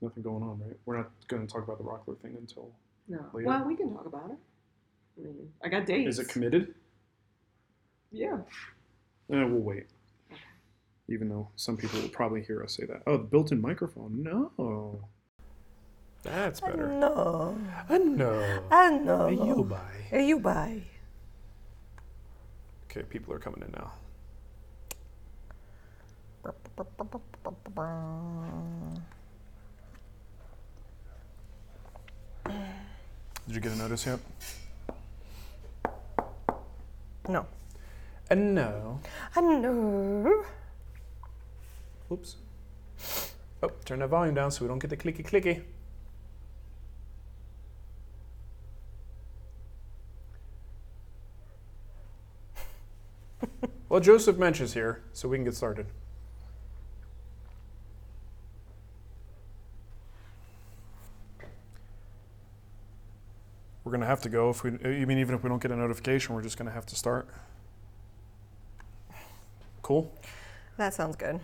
nothing going on, right? We're not going to talk about the Rockler thing until later. Well, we can talk about it. I mean, I got dates. Is it committed? Yeah. We'll wait. Okay. Even though some people will probably hear us say that. Oh, the built-in microphone. No. That's better. No. No. No. You buy. You buy. Okay, people are coming in now. Did you get a notice yet? No. No. No. Oops. Oh, turn that volume down so we don't get the clicky clicky. Well, Joseph Mensch here, so we can get started. We're going to have to go. If we, even if we don't get a notification, we're just going to have to start. Cool? That sounds good.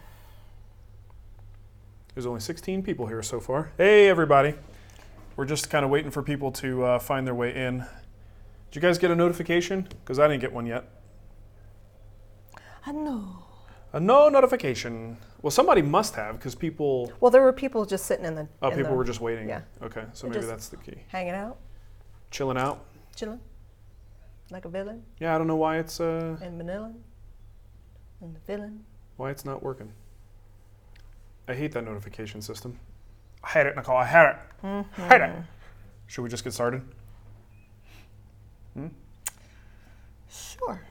There's only 16 people here so far. Hey, everybody. We're just kind of waiting for people to find their way in. Did you guys get a notification? Because I didn't get one yet. No. A no notification. Well, somebody must have, because people... Well, there were people just sitting in the... Oh, people were just waiting. Yeah. Okay, so maybe that's the key. Hanging out. Chilling out. Chilling. Like a villain. Yeah, I don't know why it's... And Manila. And the villain. Why it's not working. I hate that notification system. I hate it, Nicole. I hate it. Mm-hmm. Hate it. Should we just get started? Sure.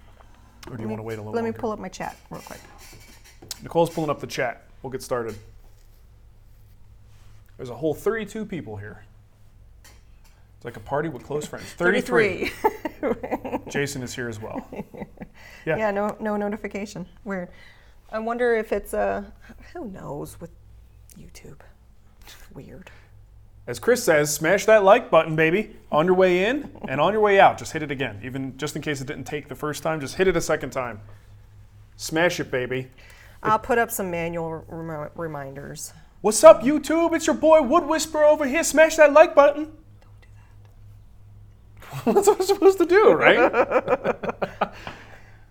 Or do you want to wait a little longer? longer? Let me pull up my chat real quick. Nicole's pulling up the chat. We'll get started. There's a whole 32 people here. It's like a party with close friends. 33. Jason is here as well. Yeah, no notification. Weird. I wonder if it's who knows with YouTube. Weird. As Chris says, smash that like button, baby. On your way in and on your way out. Just hit it again. Even just in case it didn't take the first time, just hit it a second time. Smash it, baby. I'll put up some manual reminders. What's up, YouTube? It's your boy Wood Whisperer over here. Smash that like button. Don't do that. That's what I'm supposed to do, right?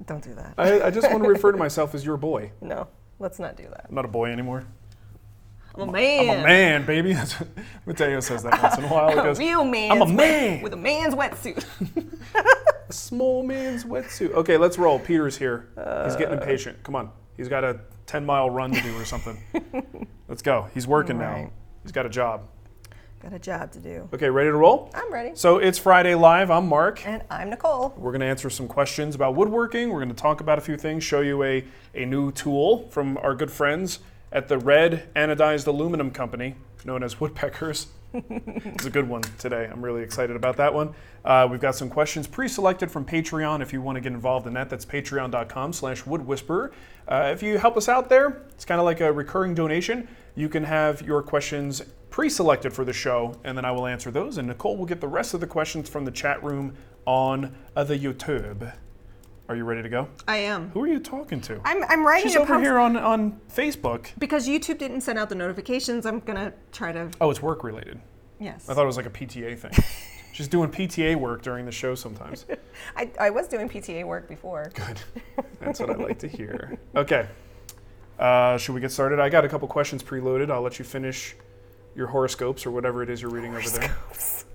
Don't do that. I just want to refer to myself as your boy. No, let's not do that. I'm not a boy anymore. I'm a man. I'm a man, baby. Mateo says that once in a while. He goes, a real man. I'm a man. With a man's wetsuit. A small man's wetsuit. Okay, let's roll. Peter's here. He's getting impatient. Come on. He's got a 10-mile run to do or something. Let's go. He's working now. He's got a job. Got a job to do. Okay, ready to roll? I'm ready. So it's Friday Live. I'm Mark. And I'm Nicole. We're going to answer some questions about woodworking. We're going to talk about a few things, show you a new tool from our good friends at the Red Anodized Aluminum Company, known as Woodpeckers. It's a good one today. I'm really excited about that one. We've got some questions pre-selected from Patreon. If you want to get involved in that, that's patreon.com/woodwhisperer. If you help us out there, it's kind of like a recurring donation. You can have your questions pre-selected for the show, and then I will answer those, and Nicole will get the rest of the questions from the chat room on the YouTube. Are you ready to go? I am. Who are you talking to? I'm writing She's a over post here on Facebook. because YouTube didn't send out the notifications. I'm gonna try to. Oh, it's work related. Yes. I thought it was like a PTA thing. She's doing PTA work during the show sometimes. I was doing PTA work before. Good. That's what I like to hear. Okay. Should we get started? I got a couple questions preloaded. I'll let you finish your horoscopes or whatever it is you're reading over there. It's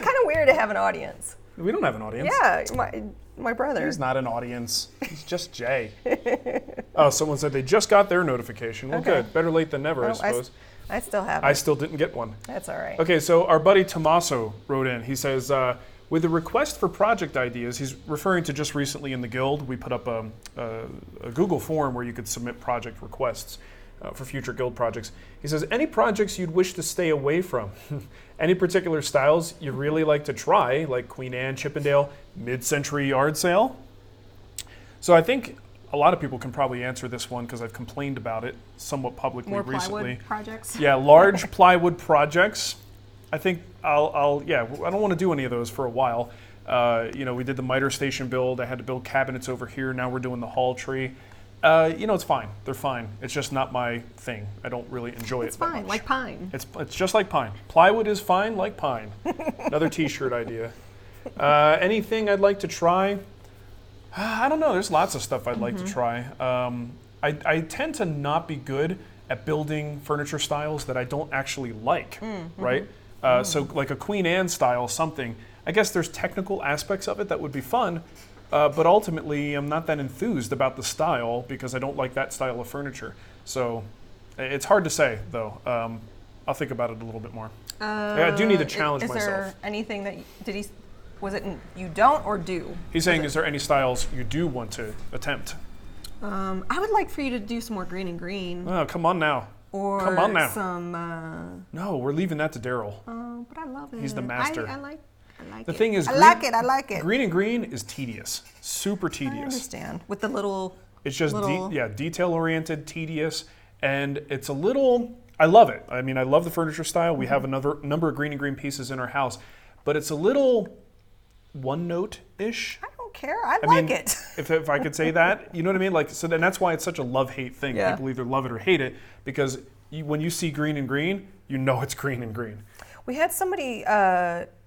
kind of weird to have an audience. We don't have an audience. Yeah, my brother. He's not an audience. He's just Jay. Oh, someone said they just got their notification. Well, good. Better late than never, I suppose. I still have it. I still didn't get one. That's all right. Okay, so our buddy Tommaso wrote in. He says, with a request for project ideas, he's referring to just recently in the Guild, we put up a Google form where you could submit project requests for future Guild projects. He says, any projects you'd wish to stay away from? Any particular styles you'd really like to try, like Queen Anne, Chippendale, mid-century yard sale? So I think a lot of people can probably answer this one because I've complained about it somewhat publicly recently. More plywood projects? Yeah, large plywood projects. I think I don't want to do any of those for a while. We did the miter station build. I had to build cabinets over here. Now we're doing the hall tree. It's fine. They're fine. It's just not my thing. I don't really enjoy it. It's fine, like pine. It's just like pine. Plywood is fine, like pine. Another T-shirt idea. Anything I'd like to try? I don't know. There's lots of stuff I'd like to try. I tend to not be good at building furniture styles that I don't actually like, right? So like a Queen Anne style something. I guess there's technical aspects of it that would be fun, but ultimately I'm not that enthused about the style because I don't like that style of furniture. So it's hard to say, though. I'll think about it a little bit more. I do need to challenge myself. Is there anything that was it you don't or do? He's saying, is there any styles you do want to attempt? I would like for you to do some more green and green. Oh, come on now. Or come on now. Some. No, we're leaving that to Daryl. But I love it. He's the master. I like it. The thing is, I like it. Green and green is tedious, super tedious. I understand. With the little. It's just detail-oriented, tedious, and it's a little. I love it. I mean, I love the furniture style. We have another number of green and green pieces in our house, but it's a little one-note-ish. I don't care. I like it. if I could say that, you know what I mean? Like, so then that's why it's such a love-hate thing. Yeah. People either love it or hate it because when you see green and green, you know it's green and green. We had somebody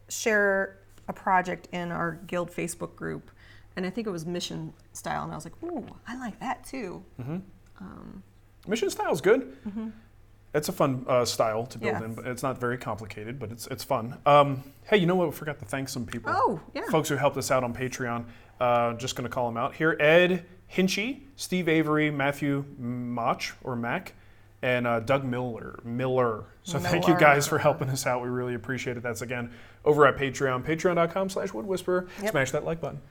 share a project in our guild Facebook group, and I think it was mission style, and I was like, ooh, I like that too. Mission style is good. It's a fun style to build in, but it's not very complicated, but it's fun. Hey, you know what? We forgot to thank some people. Oh, yeah. Folks who helped us out on Patreon. Just going to call them out here. Ed Hinchy, Steve Avery, Matthew Mach, or Mac, and Doug Miller. So thank you guys for helping us out. We really appreciate it. That's, again, over at Patreon, patreon.com/woodwhisperer. Yep. Smash that like button.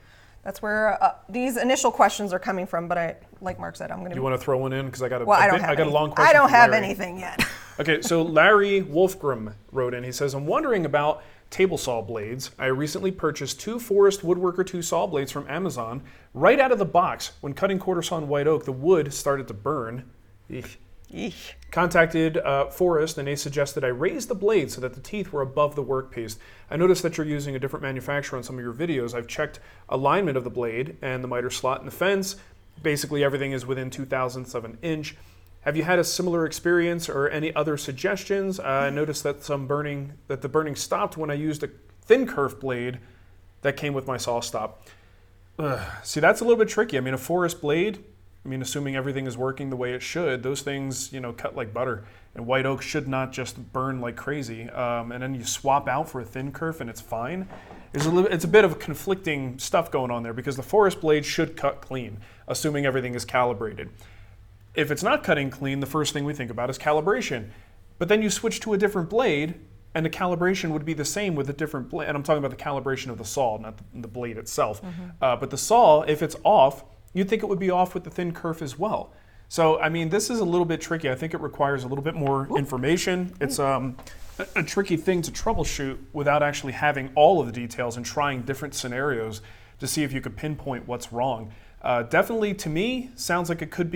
That's where these initial questions are coming from, but like Mark said, I'm going to... You want to throw one in? Because I got I got a long question. I don't have anything yet. Okay, so Larry Wolfgram wrote in. He says, I'm wondering about table saw blades. I recently purchased 2 Forest Woodworker 2 saw blades from Amazon. Right out of the box, when cutting quarter sawn white oak, the wood started to burn. Eesh. Eesh. Contacted Forest, and they suggested I raise the blade so that the teeth were above the workpiece. I noticed that you're using a different manufacturer on some of your videos. I've checked alignment of the blade and the miter slot and the fence. Basically, everything is within 0.02 of an inch. Have you had a similar experience or any other suggestions? I noticed that the burning stopped when I used a thin kerf blade that came with my saw stop. See, that's a little bit tricky. I mean, a Forest blade, assuming everything is working the way it should, those things, cut like butter. And white oak should not just burn like crazy. And then you swap out for a thin kerf and it's fine. It's a bit of conflicting stuff going on there because the Forest blade should cut clean, assuming everything is calibrated. If it's not cutting clean, the first thing we think about is calibration. But then you switch to a different blade and the calibration would be the same with a different blade. And I'm talking about the calibration of the saw, not the blade itself. But the saw, if it's off, you'd think it would be off with the thin kerf as well. So, this is a little bit tricky. I think it requires a little bit more information. It's a tricky thing to troubleshoot without actually having all of the details and trying different scenarios to see if you could pinpoint what's wrong. Definitely, to me, sounds like it could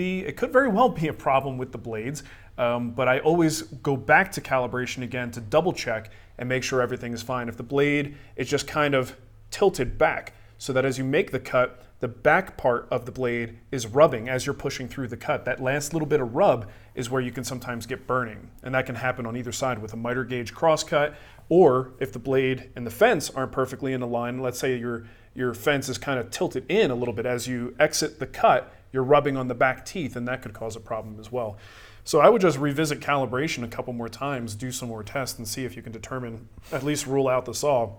very well be a problem with the blades, but I always go back to calibration again to double check and make sure everything is fine. If the blade is just kind of tilted back so that as you make the cut, the back part of the blade is rubbing as you're pushing through the cut. That last little bit of rub is where you can sometimes get burning. And that can happen on either side with a miter gauge crosscut, or if the blade and the fence aren't perfectly in a line, let's say your fence is kind of tilted in a little bit as you exit the cut, you're rubbing on the back teeth, and that could cause a problem as well. So I would just revisit calibration a couple more times, do some more tests, and see if you can determine, at least rule out the saw.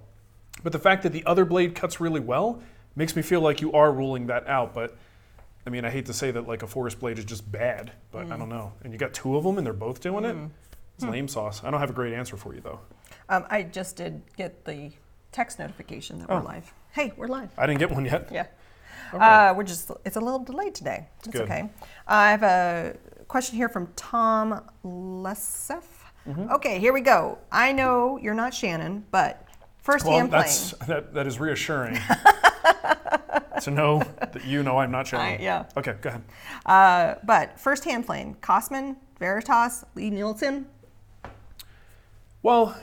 But the fact that the other blade cuts really well makes me feel like you are ruling that out. But I hate to say that like a Forest blade is just bad, but I don't know. And you got 2 of them and they're both doing it? It's lame sauce. I don't have a great answer for you though. I just did get the text notification that we're live. Hey, we're live. I didn't get one yet. Yeah. Okay. It's a little delayed today. It's good. Okay. I have a question here from Tom Lesef. Okay, here we go. I know you're not Shannon, but first-hand playing. That is reassuring to know that you know I'm not Shannon. Yeah. Okay, go ahead. But first-hand playing, Cosman, Veritas, Nielsen. Well,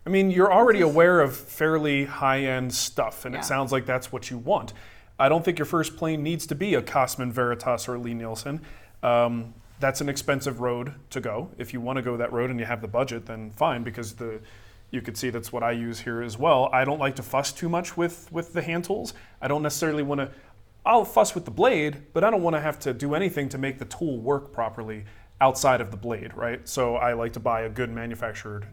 you're already aware of fairly high-end stuff, and it sounds like that's what you want. I don't think your first plane needs to be a Cosman, Veritas, or Nielsen. That's an expensive road to go. If you want to go that road and you have the budget, then fine, because you could see that's what I use here as well. I don't like to fuss too much with the hand tools. I don't necessarily want to, I'll fuss with the blade, but I don't want to have to do anything to make the tool work properly outside of the blade, right? So I like to buy a good manufactured,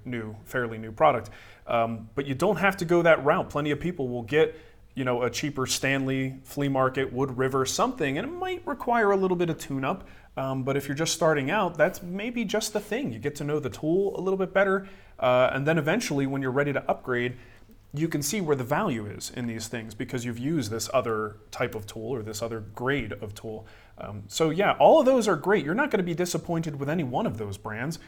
fairly new product. But you don't have to go that route. Plenty of people will get, a cheaper Stanley, flea market, Wood River, something, and it might require a little bit of tune-up. But if you're just starting out, that's maybe just the thing. You get to know the tool a little bit better, and then eventually when you're ready to upgrade, you can see where the value is in these things because you've used this other type of tool or this other grade of tool. So yeah, all of those are great. You're not going to be disappointed with any one of those brands.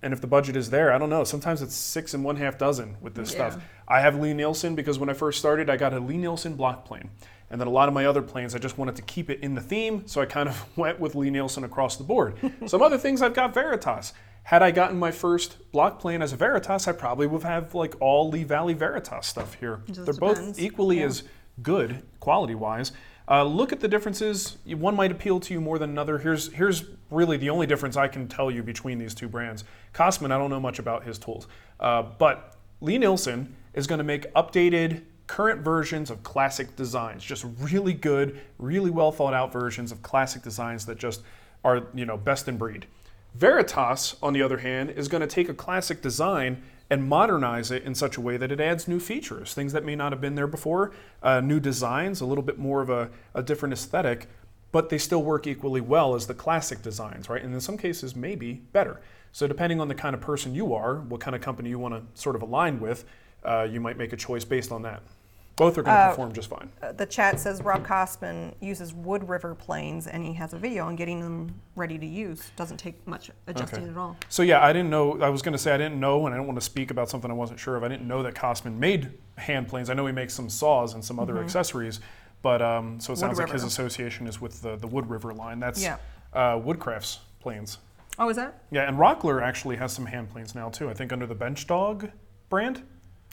And if the budget is there, I don't know. Sometimes it's 6 1/2 dozen with this stuff. I have Nielsen because when I first started, I got a Nielsen block plane. And then a lot of my other planes, I just wanted to keep it in the theme, so I kind of went with Nielsen across the board. Some other things I've got Veritas. Had I gotten my first block plane as a Veritas, I probably would have like all Lee Valley Veritas stuff here. They're both equally as good quality-wise. Look at the differences. One might appeal to you more than another. Here's really the only difference I can tell you between these two brands. Cosman, I don't know much about his tools, but Nielsen is going to make updated current versions of classic designs, just really good, really well thought out versions of classic designs that just are, best in breed. Veritas, on the other hand, is going to take a classic design and modernize it in such a way that it adds new features, things that may not have been there before, new designs, a little bit more of a different aesthetic, but they still work equally well as the classic designs, right? And in some cases, maybe better. So depending on the kind of person you are, what kind of company you want to sort of align with, you might make a choice based on that. Both are going to perform just fine. The chat says Rob Cosman uses Wood River planes, and he has a video on getting them ready to use. Doesn't take much adjusting at all. So yeah, I didn't know. I was going to say I didn't know, and I don't want to speak about something I wasn't sure of. I didn't know that Cosman made hand planes. I know he makes some saws and some other accessories, but so it sounds like his association is with the Wood River line. That's Woodcraft's planes. Oh, is that? Yeah, and Rockler actually has some hand planes now too. I think under the Bench Dog brand.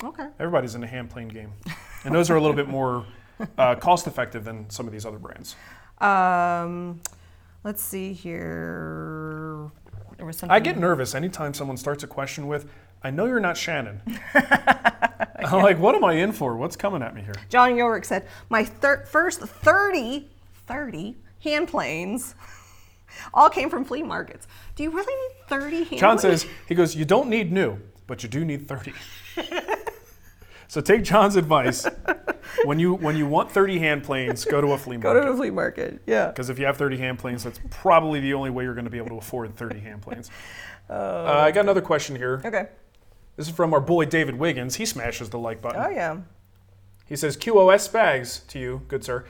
Okay. Everybody's in the hand plane game. And those are a little bit more cost effective than some of these other brands. Let's see here. There was something. I get nervous anytime someone starts a question with, I know you're not Shannon. I'm like, what am I in for? What's coming at me here? John Yorick said, my first 30 hand planes all came from flea markets. Do you really need 30 hand planes? John says, he goes, you don't need new, but you do need 30. So take John's advice. When you want 30 hand planes, go to a flea market. Go to a flea market, yeah. Because if you have 30 hand planes, that's probably the only way you're going to be able to afford 30 hand planes. I got another question here. Okay. This is from our boy David Wiggins. He smashes the like button. Oh, yeah. He says, QOS Spags to you, good sir.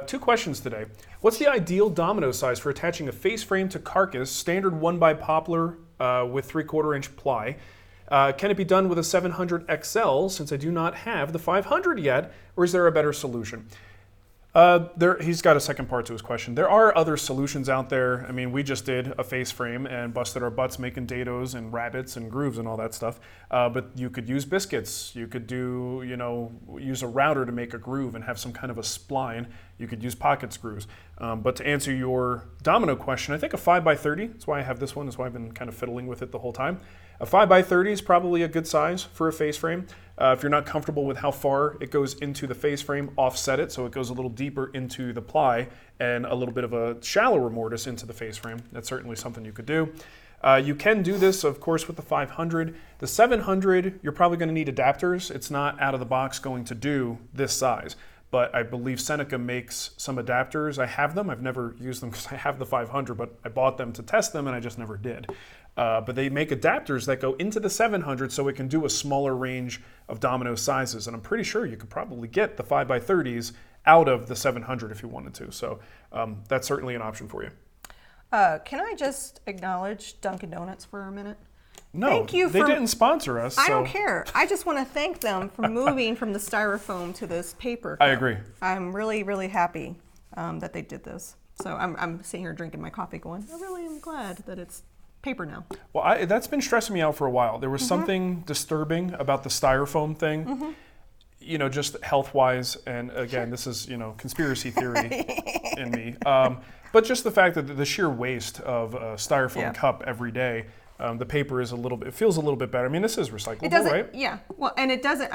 2 questions today. What's the ideal domino size for attaching a face frame to carcass, standard 1x poplar with 3/4 inch ply? Can it be done with a 700 XL since I do not have the 500 yet, or is there a better solution? He's got a second part to his question. There are other solutions out there. I mean, we just did a face frame and busted our butts making dados and rabbits and grooves and all that stuff. But you could use biscuits. You could use a router to make a groove and have some kind of a spline. You could use pocket screws. But to answer your domino question, I think a 5x30, that's why I have this one, that's why I've been kind of fiddling with it the whole time. A 5x30 is probably a good size for a face frame. If you're not comfortable with how far it goes into the face frame, offset it so it goes a little deeper into the ply and a little bit of a shallower mortise into the face frame. That's certainly something you could do. You can do this, of course, with the 500. The 700, you're probably going to need adapters. It's not out of the box going to do this size. But I believe Seneca makes some adapters. I have them. I've never used them because I have the 500, but I bought them to test them and I just never did. But they make adapters that go into the 700 so it can do a smaller range of domino sizes. And I'm pretty sure you could probably get the 5x30s out of the 700 if you wanted to. So that's certainly an option for you. Can I just acknowledge Dunkin' Donuts for a minute? No, thank you they didn't sponsor us. I don't care. I just want to thank them for moving from the styrofoam to this paper. I agree. I'm really, really happy that they did this. So I'm sitting here drinking my coffee going, I really am glad that it's paper now. Well, that's been stressing me out for a while. There was something disturbing about the styrofoam thing. just health-wise, and again, this is, conspiracy theory in me. But just the fact that the sheer waste of a styrofoam cup every day, the paper is it feels a little bit better. I mean, this is recyclable, right? Yeah. Well, and it doesn't,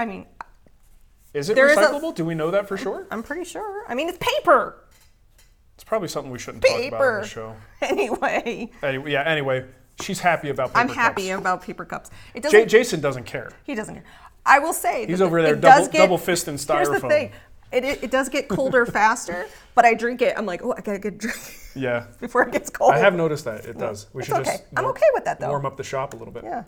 Is it recyclable? Do we know that for sure? I'm pretty sure. I mean, it's paper. It's probably something we shouldn't talk about on the show. Anyway, she's happy about paper cups. I'm happy about paper cups. Jason doesn't care. He doesn't care. I will say he's over there double fisting styrofoam. Here's the thing. It does get colder faster, but I drink it. I'm like, oh, I got to get a drink. Yeah. Before it gets cold. I have noticed that. It does. We should just I'm okay with that, though. Warm up the shop a little bit. Yeah.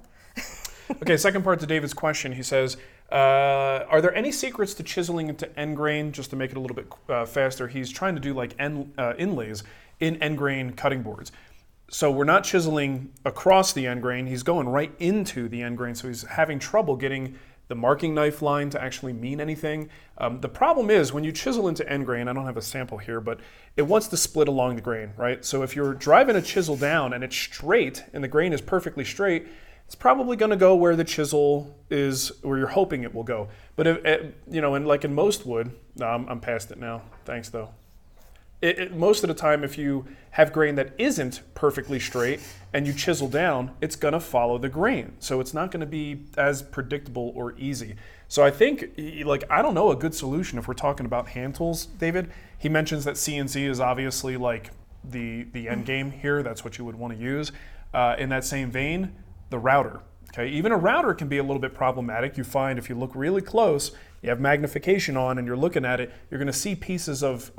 Okay, second part to David's question. He says, are there any secrets to chiseling into end grain just to make it a little bit faster? He's trying to do like inlays in end grain cutting boards. So we're not chiseling across the end grain. He's going right into the end grain. So he's having trouble getting the marking knife line to actually mean anything. The problem is when you chisel into end grain, I don't have a sample here, but it wants to split along the grain, right? So if you're driving a chisel down and it's straight and the grain is perfectly straight, it's probably going to go where the chisel is, where you're hoping it will go. But and like in most wood, no, I'm past it now. Thanks though. Most of the time, if you have grain that isn't perfectly straight and you chisel down, it's going to follow the grain. So it's not going to be as predictable or easy. So I think, I don't know a good solution if we're talking about hand tools, David. He mentions that CNC is obviously like the end game here. That's what you would want to use. In that same vein, the router. Okay, even a router can be a little bit problematic. You find if you look really close, you have magnification on and you're looking at it, you're going to see pieces of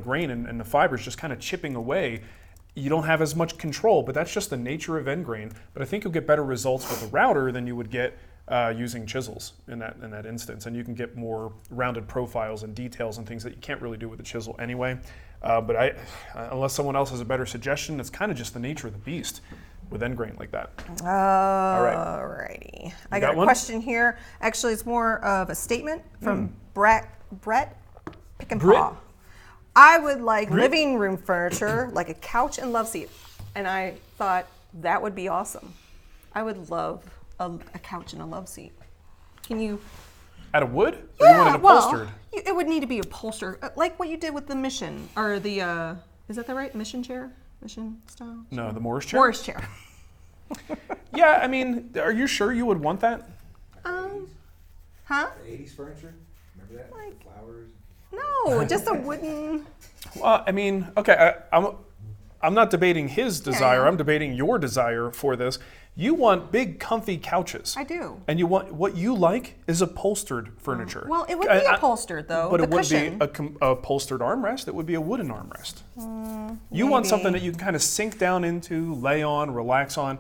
grain and the fibers just kind of chipping away. You don't have as much control, but that's just the nature of end grain. But I think you'll get better results with a router than you would get using chisels in that instance, and you can get more rounded profiles and details and things that you can't really do with a chisel anyway. But unless someone else has a better suggestion, it's kind of just the nature of the beast with end grain like that. Alrighty. I got a question here. Actually, it's more of a statement from Brett Pick and Paw. I would like living room furniture, like a couch and love seat. And I thought that would be awesome. I would love a couch and a love seat. Can you? Out of wood? Or you want it upholstered? Well, it would need to be upholstered, like what you did with the Mission, or the, is that the right Mission chair? Mission style? No, the Morris chair? Morris chair. Yeah, I mean, are you sure you would want that? Huh? The 80s furniture? Remember that? Like, flowers? No, just a wooden. Well, I mean, okay, I'm not debating his desire. I'm debating your desire for this. You want big, comfy couches. I do. And what you like is upholstered furniture. Well, it would be upholstered though. But it cushion. wouldn't be a upholstered armrest. It would be a wooden armrest. You want something that you can kind of sink down into, lay on, relax on.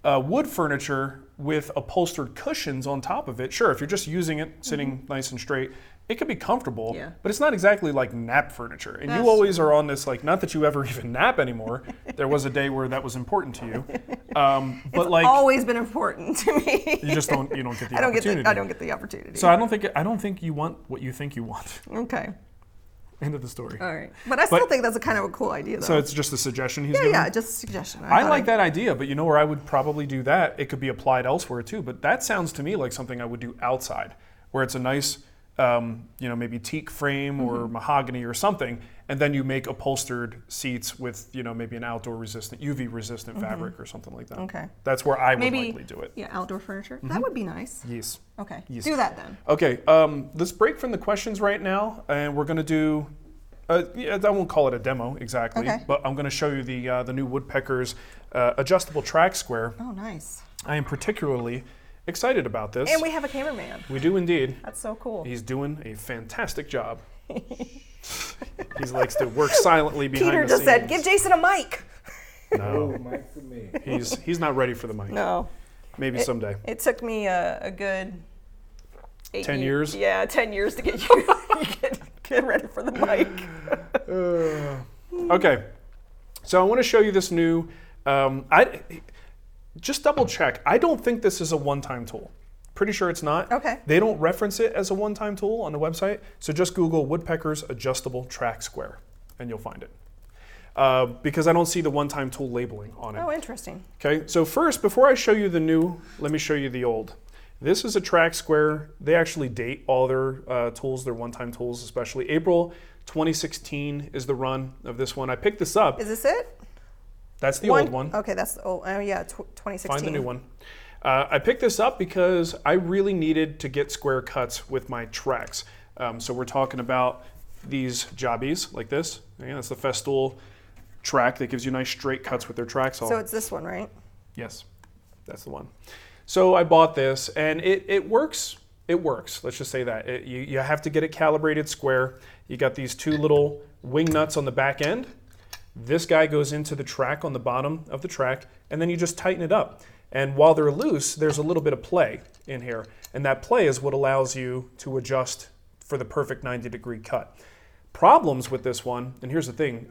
Wood furniture with upholstered cushions on top of it. Sure, if you're just using it, sitting nice and straight, it could be comfortable, but it's not exactly like nap furniture. And you always are on this, like, not that you ever even nap anymore. There was a day where that was important to you. But it's like, always been important to me. You just don't get the opportunity. I don't get the opportunity. So I don't think you want what you think you want. Okay. End of the story. All right. But I still think that's a kind of a cool idea, though. So it's just a suggestion he's giving? Yeah, just a suggestion. I like that idea, but you know where I would probably do that? It could be applied elsewhere, too. But that sounds to me like something I would do outside, where it's a nice, maybe teak frame or mahogany or something, and then you make upholstered seats with, maybe an outdoor resistant, UV resistant fabric or something like that. Okay. That's where I would likely do it. Yeah, outdoor furniture. That would be nice. Yes. Okay. Yes. Do that then. Okay. Let's break from the questions right now, and we're going to do. I won't call it a demo exactly, but I'm going to show you the new Woodpeckers adjustable track square. Oh, nice. I am particularly excited about this. And we have a cameraman. We do indeed. That's so cool. He's doing a fantastic job. He likes to work silently behind the scenes. Peter just said, "Give Jason a mic." No, mic for me. He's not ready for the mic. No. Maybe someday. It took me a good 10 years? Yeah, 10 years to get you get ready for the mic. Okay, so I want to show you this new. Just double check. I don't think this is a one-time tool. Pretty sure it's not. Okay. They don't reference it as a one-time tool on the website. So just Google Woodpeckers adjustable track square, and you'll find it. Because I don't see the one-time tool labeling on it. Oh, interesting. Okay. So first, before I show you the new, let me show you the old. This is a track square. They actually date all their tools, their one-time tools especially. April 2016 is the run of this one. I picked this up. Is this it? That's the old one. Okay, that's the old. Oh yeah, 2016. Find the new one. I picked this up because I really needed to get square cuts with my tracks. So we're talking about these jobbies like this. Yeah, that's the Festool track that gives you nice straight cuts with their tracks. So it's this one, right? Yes, that's the one. So I bought this, and it works. It works. Let's just say that. You have to get it calibrated square. You got these two little wing nuts on the back end. This guy goes into the track on the bottom of the track, and then you just tighten it up. And while they're loose, there's a little bit of play in here. And that play is what allows you to adjust for the perfect 90-degree cut. Problems with this one, and here's the thing,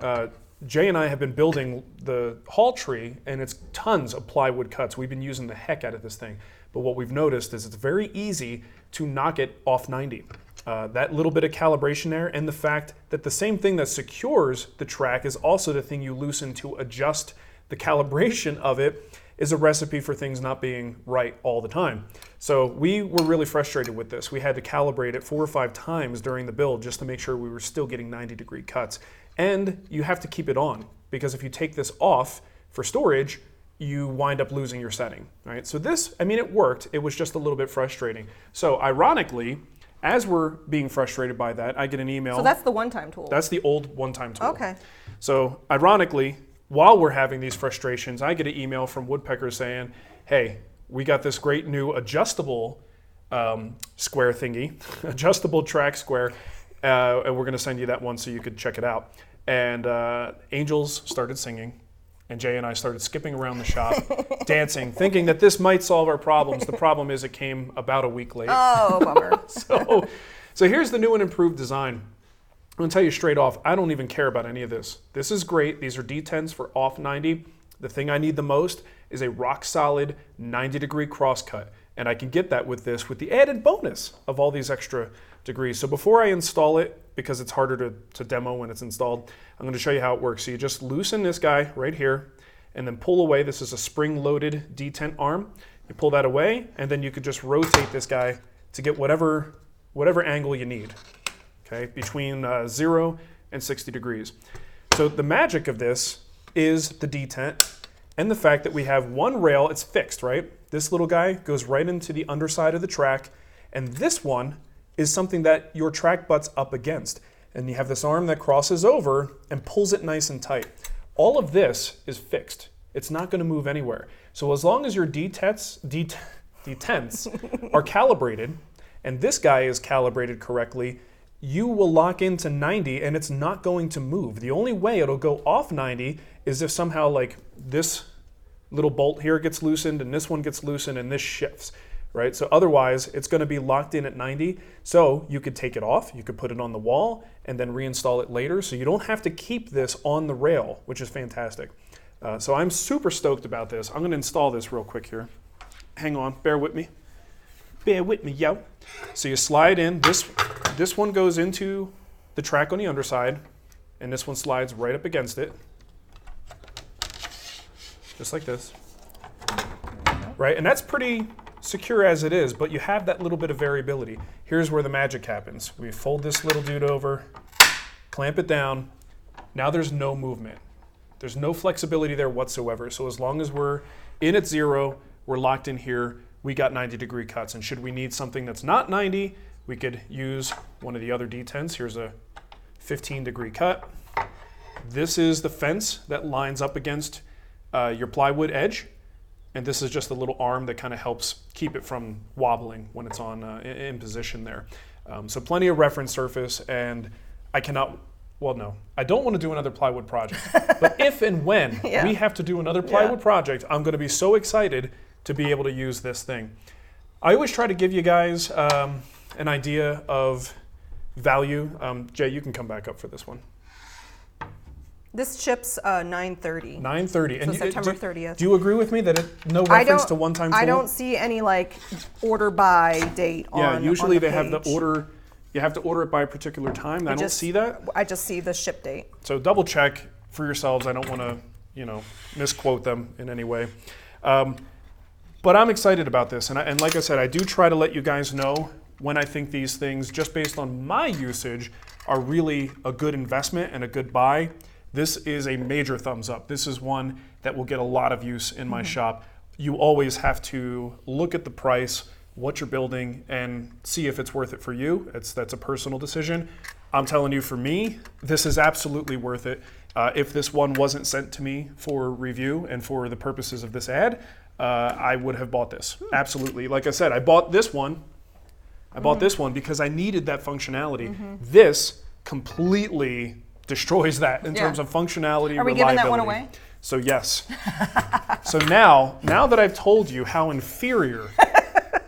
Jay and I have been building the hall tree, and it's tons of plywood cuts. We've been using the heck out of this thing. But what we've noticed is it's very easy to knock it off 90. That little bit of calibration there, and the fact that the same thing that secures the track is also the thing you loosen to adjust the calibration of it, is a recipe for things not being right all the time. So we were really frustrated with this. We had to calibrate it 4 or 5 times during the build just to make sure we were still getting 90-degree cuts. And you have to keep it on, because if you take this off for storage, you wind up losing your setting, right? So this, I mean, it worked. It was just a little bit frustrating. So ironically, as we're being frustrated by that, I get an email. So that's the one-time tool. That's the old one-time tool. Okay. So ironically, while we're having these frustrations, I get an email from Woodpeckers saying, hey, we got this great new adjustable square thingy, adjustable track square, and we're going to send you that one so you could check it out. And angels started singing, and Jay and I started skipping around the shop, dancing, thinking that this might solve our problems. The problem is it came about a week late. Oh, bummer. So here's the new and improved design. I'm gonna tell you straight off, I don't even care about any of this. This is great. These are D10s for off 90. The thing I need the most is a rock solid 90-degree crosscut. And I can get that with this with the added bonus of all these extra degrees. So before I install it, because it's harder to demo when it's installed, I'm gonna show you how it works. So you just loosen this guy right here and then pull away. This is a spring-loaded D10 arm. You pull that away, and then you could just rotate this guy to get whatever angle you need. Okay, between 0 and 60 degrees. So the magic of this is the detent and the fact that we have one rail, it's fixed, right? This little guy goes right into the underside of the track, and this one is something that your track butts up against. And you have this arm that crosses over and pulls it nice and tight. All of this is fixed. It's not gonna move anywhere. So as long as your detents are calibrated, and this guy is calibrated correctly, you will lock into 90 and it's not going to move. The only way it'll go off 90 is if somehow like this little bolt here gets loosened and this one gets loosened and this shifts, right? So otherwise it's gonna be locked in at 90. So you could take it off, you could put it on the wall and then reinstall it later. So you don't have to keep this on the rail, which is fantastic. So I'm super stoked about this. I'm gonna install this real quick here. Hang on, bear with me. Bear with me, yo. So you slide in, this one goes into the track on the underside, and this one slides right up against it. Just like this. Right, and that's pretty secure as it is, but you have that little bit of variability. Here's where the magic happens. We fold this little dude over, clamp it down. Now there's no movement. There's no flexibility there whatsoever. So as long as we're in at 0, we're locked in here, we got 90-degree cuts. And should we need something that's not 90, we could use one of the other D10s. Here's a 15-degree cut. This is the fence that lines up against your plywood edge. And this is just a little arm that kind of helps keep it from wobbling when it's on in position there. So plenty of reference surface, and I cannot, well, no, I don't want to do another plywood project. But if and when we have to do another plywood project, I'm going to be so excited to be able to use this thing. I always try to give you guys an idea of value. Jay, you can come back up for this one. This ships 9/30. 9/30. So September 30th. Do you agree with me that no reference to one-time tool? I don't see any like order by date on. Yeah, usually on the they have the page. order. You have to order it by a particular time. I don't see that. I just see the ship date. So double check for yourselves. I don't want to, misquote them in any way. But I'm excited about this, and like I said, I do try to let you guys know when I think these things, just based on my usage, are really a good investment and a good buy. This is a major thumbs up. This is one that will get a lot of use in my shop. You always have to look at the price, what you're building, and see if it's worth it for you. That's a personal decision. I'm telling you, for me, this is absolutely worth it. If this one wasn't sent to me for review and for the purposes of this ad, I would have bought this. Absolutely. Like I said, I bought this one. This one because I needed that functionality. This completely destroys that in terms of functionality, Are we reliability. giving that one away? So yes. So now that I've told you how inferior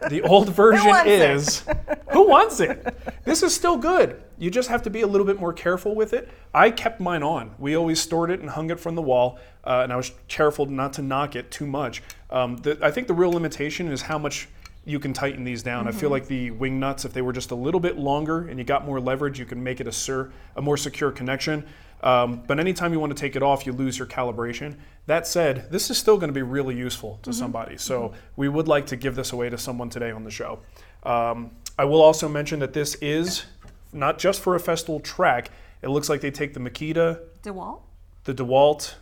the old version is, who wants it? This is still good. You just have to be a little bit more careful with it. I kept mine on. We always stored it and hung it from the wall, and I was careful not to knock it too much. I think the real limitation is how much you can tighten these down. I feel like the wing nuts, if they were just a little bit longer and you got more leverage, you can make it a more secure connection. But anytime you want to take it off, you lose your calibration. That said, this is still going to be really useful to somebody. So we would like to give this away to someone today on the show. I will also mention that this is not just for a Festool track. It looks like they take the Makita, DeWalt? the DeWalt.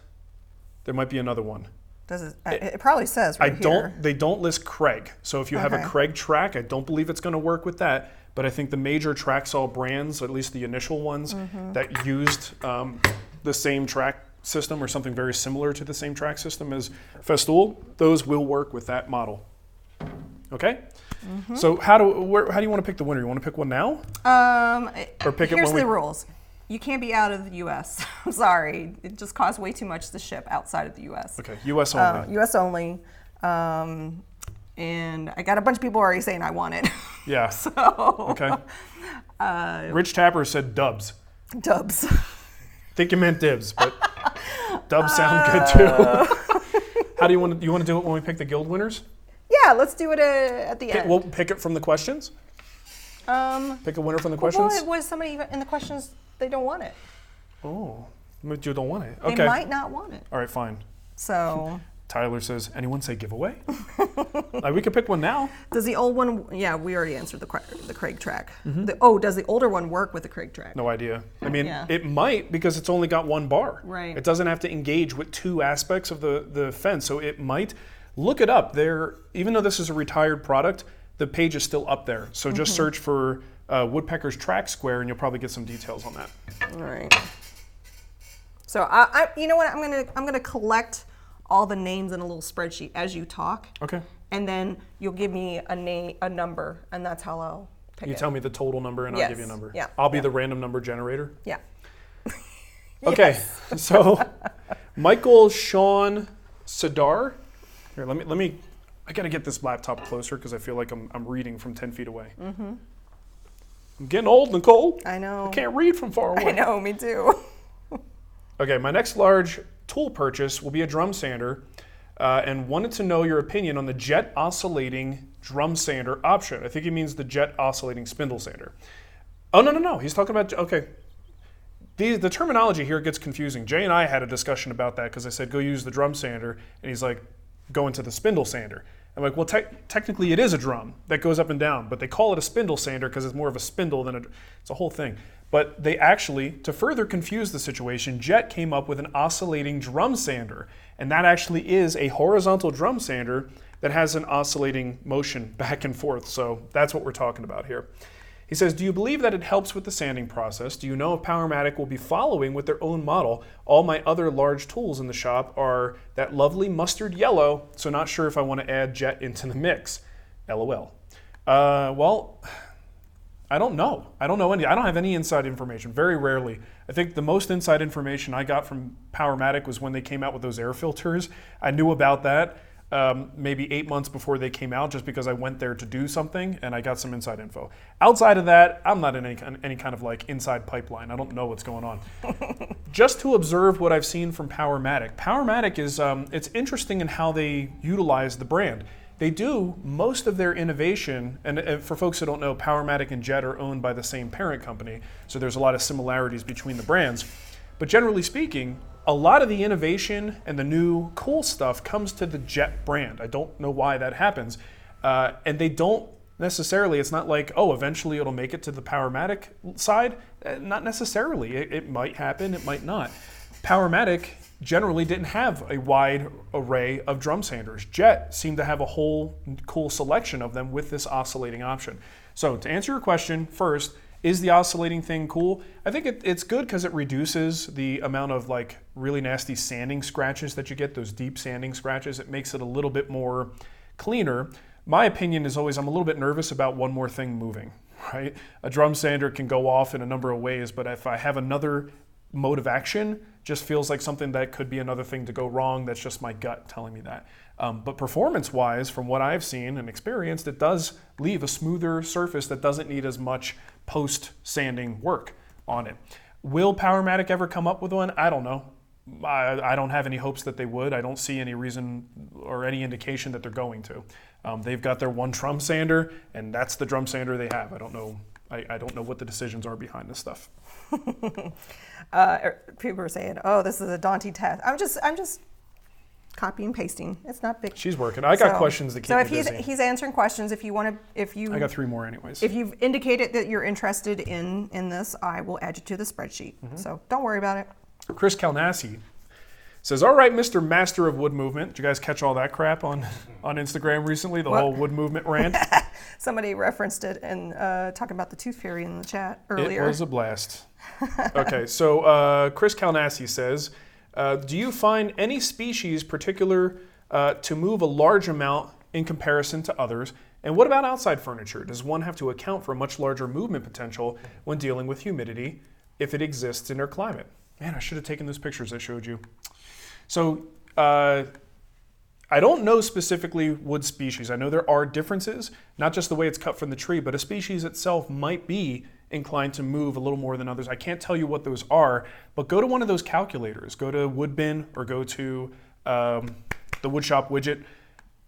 There might be another one. Does it? It probably says right here. They don't list Craig. So if you have a Craig track, I don't believe it's going to work with that. But I think the major Traxall brands, at least the initial ones that used the same track system or something very similar to the same track system as Festool, those will work with that model. Okay? So how do you want to pick the winner? You want to pick one now? Or pick it when Here's the rules. You can't be out of the U.S. I'm sorry. It just costs way too much to ship outside of the U.S. Okay, U.S. only. U.S. only. And I got a bunch of people already saying I want it. Yeah. So. Okay. Rich Tapper said dubs. Dubs. Think you meant dibs, but dubs sound good too. How do you want to do it when we pick the guild winners? Yeah, let's do it at the end. We'll pick it from the questions. Pick a winner from the questions. What if somebody in the questions they don't want it? Oh, you don't want it. They Okay. might not want it. All right, fine. So. Tyler says, anyone say giveaway? We could pick one now. Does the old one? Yeah, we already answered the Craig track. Does the older one work with the Craig track? No idea. I mean, Yeah. it might because it's only got one bar. Right. It doesn't have to engage with two aspects of the fence, so it might. Look it up. Even though this is a retired product, the page is still up there. So just search for Woodpeckers track square, and you'll probably get some details on that. All right. So I you know what? I'm gonna collect all the names in a little spreadsheet as you talk. Okay. And then you'll give me a number, and that's how I'll pick it. You tell me the total number, and I'll give you a number. Yeah. I'll be the random number generator. Yeah. Okay. So Michael Sean Sadar. Here, let me. I gotta get this laptop closer because I feel like I'm reading from 10 feet away. I'm getting old, Nicole. I know. I can't read from far away. I know, me too. Okay, my next large tool purchase will be a drum sander, and wanted to know your opinion on the Jet Oscillating drum sander option. I think he means the Jet Oscillating spindle sander. Oh, no. He's talking about, okay. The terminology here gets confusing. Jay and I had a discussion about that because I said, go use the drum sander, and he's like, go into the spindle sander. I'm like, well, technically it is a drum that goes up and down, but they call it a spindle sander because it's more of a spindle than it's a whole thing. But they actually, to further confuse the situation, Jet came up with an oscillating drum sander. And that actually is a horizontal drum sander that has an oscillating motion back and forth. So that's what we're talking about here. He says, do you believe that it helps with the sanding process? Do you know if Powermatic will be following with their own model? All my other large tools in the shop are that lovely mustard yellow, so not sure if I want to add Jet into the mix. LOL. Well, I don't know. I don't have any inside information, very rarely. I think the most inside information I got from Powermatic was when they came out with those air filters. I knew about that maybe 8 months before they came out just because I went there to do something and I got some inside info. Outside of that, I'm not in any kind of like inside pipeline. I don't know what's going on. Just to observe what I've seen from Powermatic. Powermatic is, it's interesting in how they utilize the brand. They do most of their innovation, and for folks who don't know, Powermatic and Jet are owned by the same parent company, so there's a lot of similarities between the brands. But generally speaking, a lot of the innovation and the new cool stuff comes to the Jet brand. I don't know why that happens. And they don't necessarily, it's not like, oh, eventually it'll make it to the Powermatic side. Not necessarily. It might happen, it might not. Powermatic generally didn't have a wide array of drum sanders. Jet seemed to have a whole cool selection of them with this oscillating option. So to answer your question, first, is the oscillating thing cool? I think it's good because it reduces the amount of like really nasty sanding scratches that you get, those deep sanding scratches. It makes it a little bit more cleaner. My opinion is always I'm a little bit nervous about one more thing moving, right? A drum sander can go off in a number of ways, but if I have another mode of action, just feels like something that could be another thing to go wrong. That's just my gut telling me that. But performance-wise, from what I've seen and experienced, it does leave a smoother surface that doesn't need as much post-sanding work on it. Will Powermatic ever come up with one? I don't know. I don't have any hopes that they would. I don't see any reason or any indication that they're going to. They've got their one drum sander, and that's the drum sander they have. I don't know. I don't know what the decisions are behind this stuff. People are saying, "Oh, this is a daunting task." I'm just copy and pasting. It's not big. She's working. I got questions that keep me busy. So if he's answering questions, if you I got 3 more anyways. If you've indicated that you're interested in this, I will add you to the spreadsheet. So don't worry about it. Chris Kalnassi says, all right, Mr. Master of Wood Movement. Did you guys catch all that crap on Instagram recently, the whole wood movement rant? Somebody referenced it and talking about the tooth fairy in the chat earlier. It was a blast. Okay, so Chris Kalnassi says, do you find any species particular to move a large amount in comparison to others? And what about outside furniture? Does one have to account for a much larger movement potential when dealing with humidity if it exists in their climate? Man, I should have taken those pictures I showed you. So I don't know specifically wood species. I know there are differences, not just the way it's cut from the tree, but a species itself might be inclined to move a little more than others. I can't tell you what those are, but go to one of those calculators. Go to Woodbin or go to the Woodshop widget.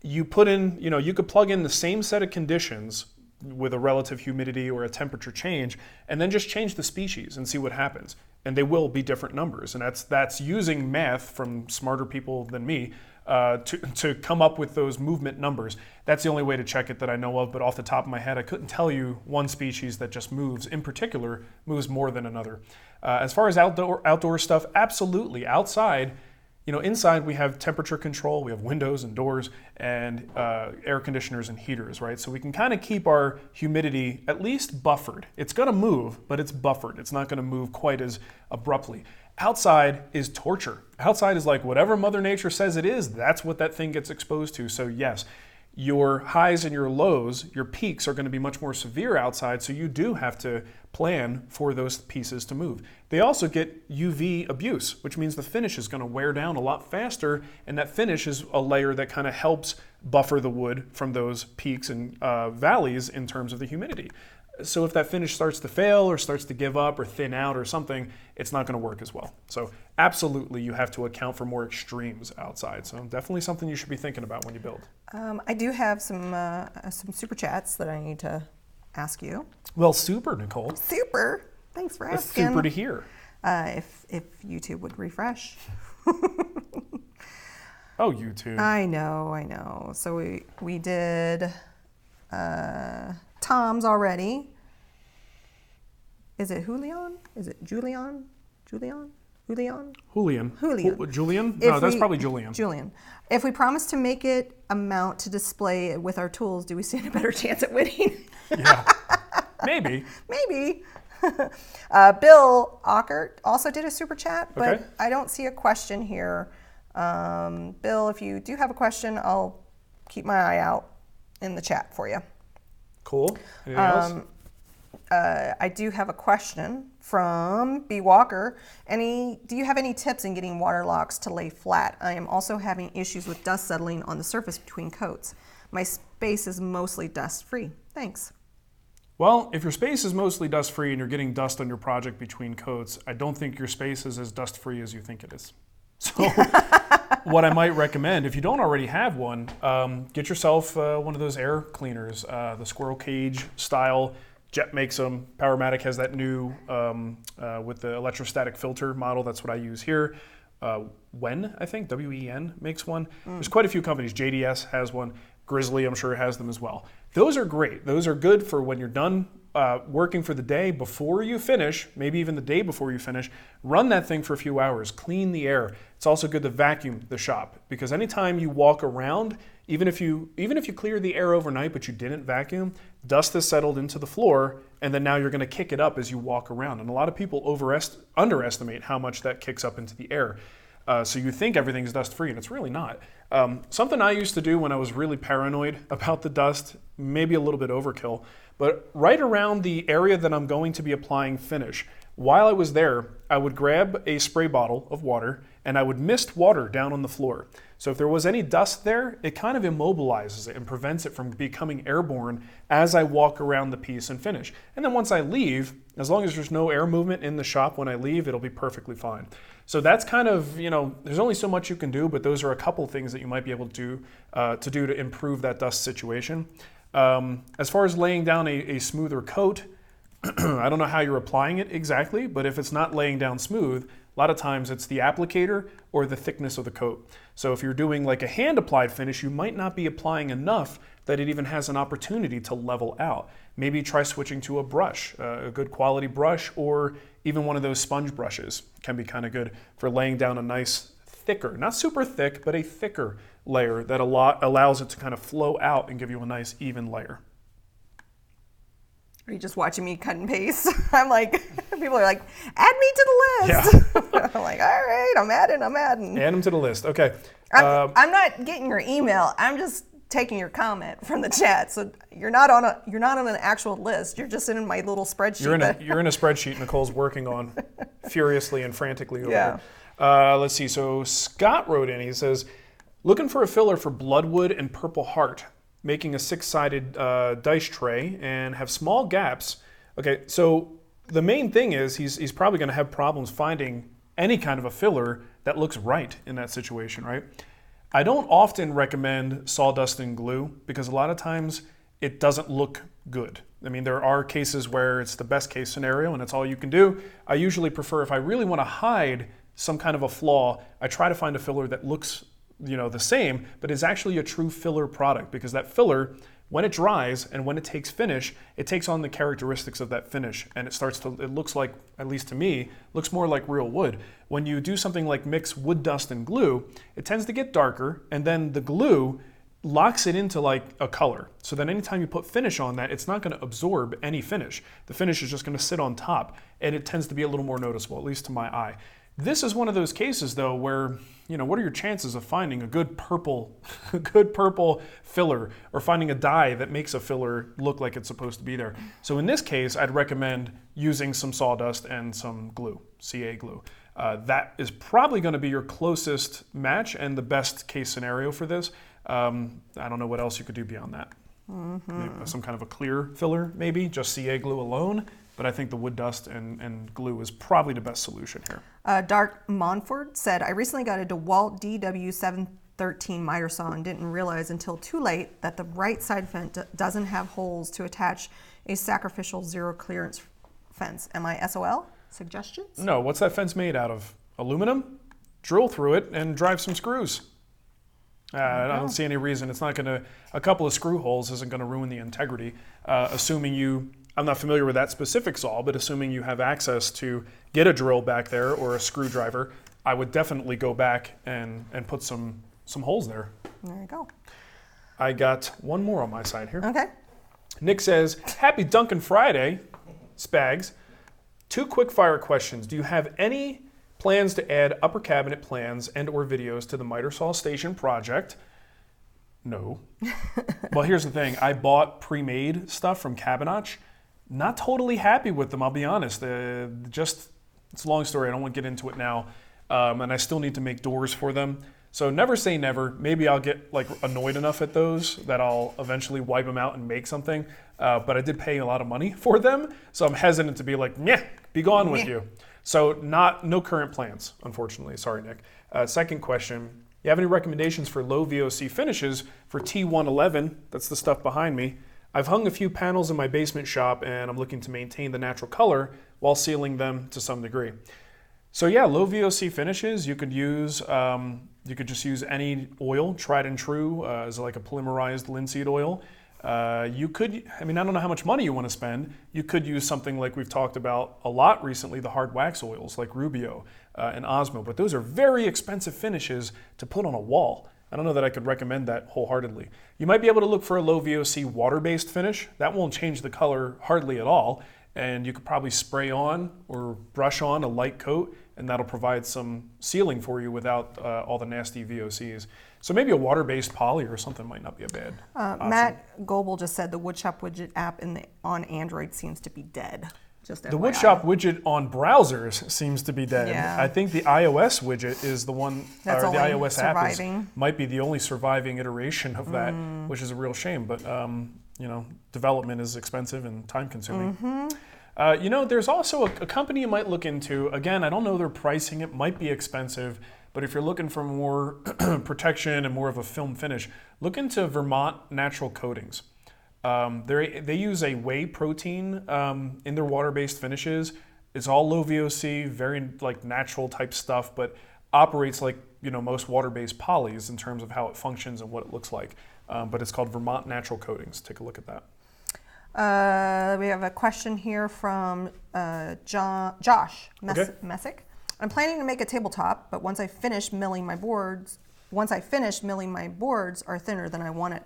You put in, you could plug in the same set of conditions with a relative humidity or a temperature change, and then just change the species and see what happens. And they will be different numbers. And that's using math from smarter people than me to come up with those movement numbers. That's the only way to check it that I know of, but off the top of my head, I couldn't tell you one species that just moves, in particular, moves more than another. As far as outdoor stuff, absolutely. Outside, inside we have temperature control, we have windows and doors and air conditioners and heaters, right? So we can kind of keep our humidity at least buffered. It's gonna move, but it's buffered. It's not gonna move quite as abruptly. Outside is torture. Outside is like whatever Mother Nature says it is, that's what that thing gets exposed to. So yes, your highs and your lows, your peaks are going to be much more severe outside, so you do have to plan for those pieces to move. They also get UV abuse, which means the finish is going to wear down a lot faster, and that finish is a layer that kind of helps buffer the wood from those peaks and valleys in terms of the humidity. So if that finish starts to fail or starts to give up or thin out or something, it's not going to work as well. So absolutely, you have to account for more extremes outside. So definitely something you should be thinking about when you build. I do have some super chats that I need to ask you. Well, super, Nicole. Super. Thanks for That's asking. super to hear. If YouTube would refresh. Oh, YouTube. I know. So we did Tom's already. Is it Julian? Is it Julian? Julian? Julian? No, that's probably Julian. Julian. If we promise to make it a mount to display with our tools, do we stand a better chance at winning? Yeah. Maybe. Maybe. Bill Ockert also did a super chat, but Okay. I don't see a question here. Bill, if you do have a question, I'll keep my eye out in the chat for you. Cool. Anything else? I do have a question from B. Walker. Do you have any tips in getting water locks to lay flat? I am also having issues with dust settling on the surface between coats. My space is mostly dust-free. Thanks. Well, if your space is mostly dust-free and you're getting dust on your project between coats, I don't think your space is as dust-free as you think it is. So what I might recommend, if you don't already have one, get yourself one of those air cleaners, the squirrel cage style. Jet makes them. Powermatic has that new with the electrostatic filter model. That's what I use here. Wen, I think, W-E-N makes one. There's quite a few companies. JDS has one. Grizzly, I'm sure, has them as well. Those are great. Those are good for when you're done working for the day. Before you finish, maybe even the day before you finish, run that thing for a few hours, clean the air. It's also good to vacuum the shop, because anytime you walk around, even if you clear the air overnight but you didn't vacuum, dust has settled into the floor, and then now you're going to kick it up as you walk around. And a lot of people underestimate how much that kicks up into the air. So you think everything's dust-free, and it's really not. Something I used to do when I was really paranoid about the dust, maybe a little bit overkill, but right around the area that I'm going to be applying finish, while I was there, I would grab a spray bottle of water and I would mist water down on the floor. So if there was any dust there, it kind of immobilizes it and prevents it from becoming airborne as I walk around the piece and finish. And then once I leave, as long as there's no air movement in the shop when I leave, it'll be perfectly fine. So that's kind of, there's only so much you can do, but those are a couple things that you might be able to do to improve that dust situation. As far as laying down a smoother coat, I don't know how you're applying it exactly, but if it's not laying down smooth, a lot of times it's the applicator or the thickness of the coat. So if you're doing like a hand applied finish, you might not be applying enough that it even has an opportunity to level out. Maybe try switching to a brush, a good quality brush, or even one of those sponge brushes can be kind of good for laying down a nice thicker, not super thick, but a thicker layer that allows it to kind of flow out and give you a nice even layer. Are you just watching me cut and paste? I'm like, people are like, add me to the list. Yeah. I'm like, all right, I'm adding. Add them to the list. Okay. I'm not getting your email. I'm just taking your comment from the chat. So you're not on an actual list. You're just in my little spreadsheet. You're in a spreadsheet Nicole's working on furiously and frantically over yeah. here. Let's see. So Scott wrote in. He says, looking for a filler for bloodwood and purpleheart, making a 6-sided dice tray and have small gaps. Okay, so the main thing is he's probably going to have problems finding any kind of a filler that looks right in that situation, right? I don't often recommend sawdust and glue because a lot of times it doesn't look good. I mean, there are cases where it's the best case scenario and it's all you can do. I usually prefer, if I really want to hide some kind of a flaw, I try to find a filler that looks the same, but is actually a true filler product, because that filler, when it dries and when it takes finish, it takes on the characteristics of that finish, and it looks like, at least to me, looks more like real wood. When you do something like mix wood dust and glue, it tends to get darker, and then the glue locks it into like a color. So then anytime you put finish on that, it's not going to absorb any finish. The finish is just going to sit on top, and it tends to be a little more noticeable, at least to my eye. This is one of those cases, though, where, what are your chances of finding a good purple filler, or finding a dye that makes a filler look like it's supposed to be there? So in this case, I'd recommend using some sawdust and some glue, CA glue. That is probably going to be your closest match and the best case scenario for this. I don't know what else you could do beyond that. Maybe some kind of a clear filler, maybe, just CA glue alone. But I think the wood dust and glue is probably the best solution here. Dark Monford said, I recently got a DeWalt DW713 miter saw and didn't realize until too late that the right side fence doesn't have holes to attach a sacrificial zero clearance fence. Am I SOL? Suggestions? No, what's that fence made out of? Aluminum? Drill through it and drive some screws. I don't see any reason. It's not going to, a couple of screw holes isn't going to ruin the integrity, I'm not familiar with that specific saw, but assuming you have access to get a drill back there or a screwdriver, I would definitely go back and put some holes there. There you go. I got one more on my side here. Okay. Nick says, happy Duncan Friday, Spags. 2 quick fire questions. Do you have any plans to add upper cabinet plans and or videos to the miter saw station project? No. Well, here's the thing. I bought pre-made stuff from Cabinotch. Not totally happy with them, I'll be honest. It's a long story. I don't want to get into it now. And I still need to make doors for them. So never say never. Maybe I'll get annoyed enough at those that I'll eventually wipe them out and make something. But I did pay a lot of money for them. So I'm hesitant to be like, meh, be gone with you. So no current plans, unfortunately. Sorry, Nick. Second question. You have any recommendations for low VOC finishes for T111? That's the stuff behind me. I've hung a few panels in my basement shop and I'm looking to maintain the natural color while sealing them to some degree. So yeah, low VOC finishes. You could use you could just use any oil, tried and true, as like a polymerized linseed oil. You could, I mean, I don't know how much money you want to spend. You could use something like we've talked about a lot recently, the hard wax oils like Rubio and Osmo, but those are very expensive finishes to put on a wall. I don't know that I could recommend that wholeheartedly. You might be able to look for a low VOC water-based finish. That won't change the color hardly at all. And you could probably spray on or brush on a light coat, and that'll provide some sealing for you without all the nasty VOCs. So maybe a water-based poly or something might not be a bad option. Matt Goebel just said the Woodshop widget app on Android seems to be dead. Just The FYI. Woodshop widget on browsers seems to be dead. Yeah. I think the iOS widget is the one, That's or the only iOS app surviving. might be the only surviving iteration of that, which is a real shame. But you know, development is expensive and time-consuming. You know, there's also a company you might look into. Again, I don't know their pricing. It might be expensive, but if you're looking for more protection and more of a film finish, look into Vermont Natural Coatings. They use a whey protein in their water-based finishes. It's all low VOC, very like natural type stuff, but operates like, you know, most water-based polys in terms of how it functions and what it looks like. But it's called Vermont Natural Coatings. Take a look at that. We have a question here from Josh Messick. I'm planning to make a tabletop, but once I finish milling my boards are thinner than I want it.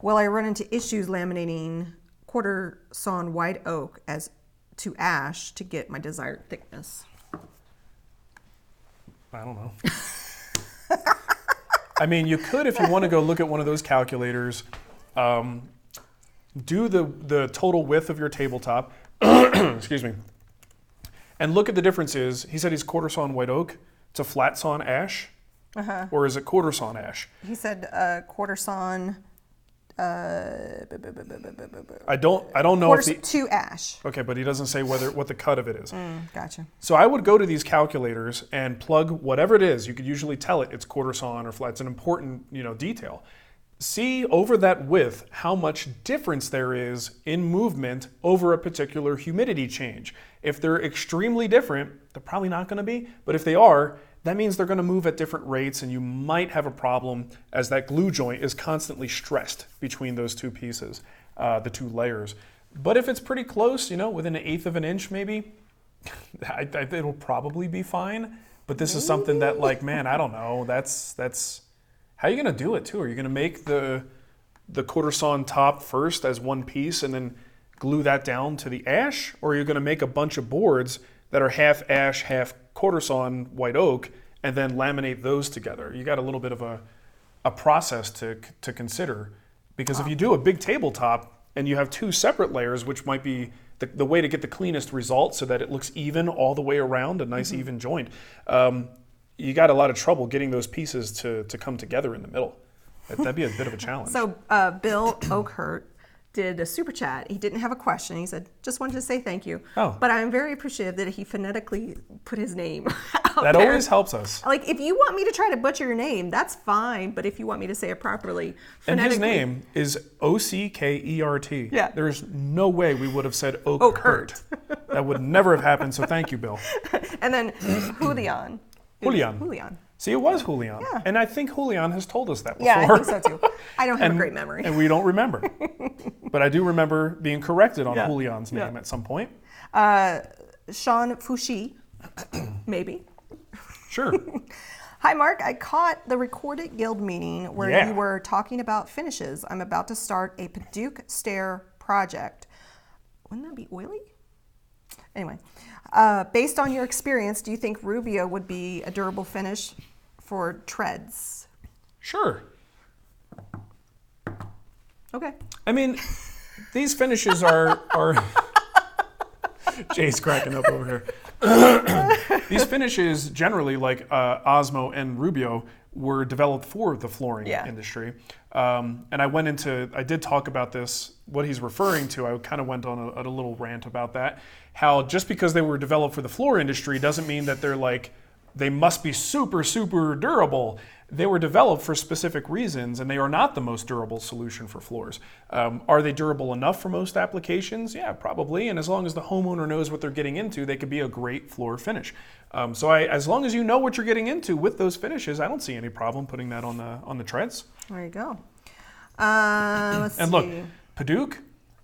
Will I run into issues laminating quarter sawn white oak as to ash to get my desired thickness? I don't know. I mean, you could, if you want to go look at one of those calculators, do the total width of your tabletop, excuse me, and look at the differences. He said he's quarter sawn white oak to flat sawn ash, or is it quarter sawn ash? He said quarter sawn. I don't know Quarter if the to ash. okay, but he doesn't say what the cut of it is. Gotcha. So I would go to these calculators and plug whatever it is. You could usually tell it it's quarter sawn or flat. It's an important, you know, detail. See over that width how much difference there is in movement over a particular humidity change. If they're extremely different, they're probably not going to be, but if they are, that means they're going to move at different rates, and you might have a problem as that glue joint is constantly stressed between those two pieces, the two layers. But if it's pretty close, you know, within 1/8 of an inch maybe, it'll probably be fine. But this is something that, like, man, I don't know. That's how are you going to do it too? Are you going to make the quarter sawn top first as one piece and then glue that down to the ash, or are you going to make a bunch of boards that are half ash, half quarter sawn white oak, and then laminate those together? You got a little bit of a process to consider, because if you do a big tabletop and you have two separate layers, which might be the way to get the cleanest result so that it looks even all the way around, a nice even joint, you got a lot of trouble getting those pieces to come together in the middle. That'd be a bit of a challenge. So Bill Oakhurt did a super chat. He didn't have a question. He said, just wanted to say thank you. Oh. But I'm very appreciative that he phonetically put his name out That there. always helps us. Like, if you want me to try to butcher your name, that's fine. But if you want me to say it properly, And his phonetically. name is Ockert. Yeah. There's no way we would have said Oakhurt. That would never have happened, so thank you, Bill. And then Julian. Julian. See, it was Julian. Yeah. And I think Julian has told us that before. Yeah, I think so too. I don't have a great memory. And we don't remember. But I do remember being corrected on Yeah. Julian's name Yeah. at some point. Sean Fushi, maybe. Sure. Hi, Mark. I caught the recorded guild meeting where Yeah. you were talking about finishes. I'm about to start a Paduke stair project. Wouldn't that be oily? Anyway, based on your experience, do you think Rubio would be a durable finish for treads? Sure. Okay. I mean, these finishes are Jay's cracking up over here. These finishes generally, like Osmo and Rubio, were developed for the flooring industry. And I did talk about this, what he's referring to. I kind of went on a little rant about that. How just because they were developed for the floor industry doesn't mean that they're like they must be super, super durable. They were developed for specific reasons, and they are not the most durable solution for floors. Are they durable enough for most applications? Yeah, probably. And as long as the homeowner knows what they're getting into, they could be a great floor finish. As long as you know what you're getting into with those finishes, I don't see any problem putting that on the treads. There you go. Let's And see. look, Padauk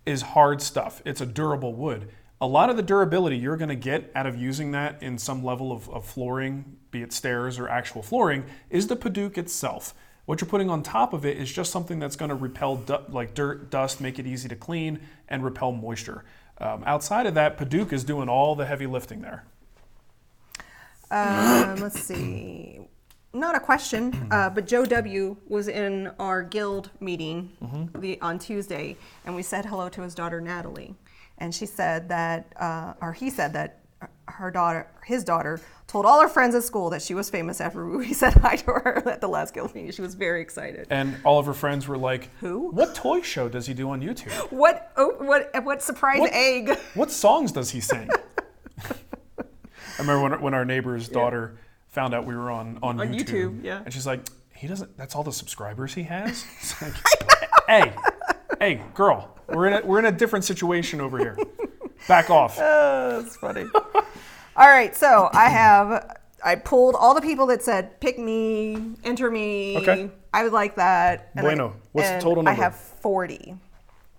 is hard stuff. It's a durable wood. A lot of the durability you're going to get out of using that in some level of flooring, be it stairs or actual flooring, is the Padauk itself. What you're putting on top of it is just something that's going to repel dirt, dust, make it easy to clean, and repel moisture. Outside of that, Padauk is doing all the heavy lifting there. Let's see. Not a question, but Joe W. was in our guild meeting on Tuesday, and we said hello to his daughter Natalie, and she said that, or he said that his daughter, told all her friends at school that she was famous after we said hi to her at the last guild meeting. She was very excited. And all of her friends were like, "Who? What toy show does he do on YouTube? What surprise egg? What songs does he sing?" I remember when our neighbor's daughter found out we were on YouTube. Yeah. And she's like, "He doesn't, that's all the subscribers he has?" It's like, hey, girl, we're in a different situation over here. Back off. That's funny. All right, so I pulled all the people that said pick me, enter me. Okay. I would like that. And Bueno. What's the total number? I have 40.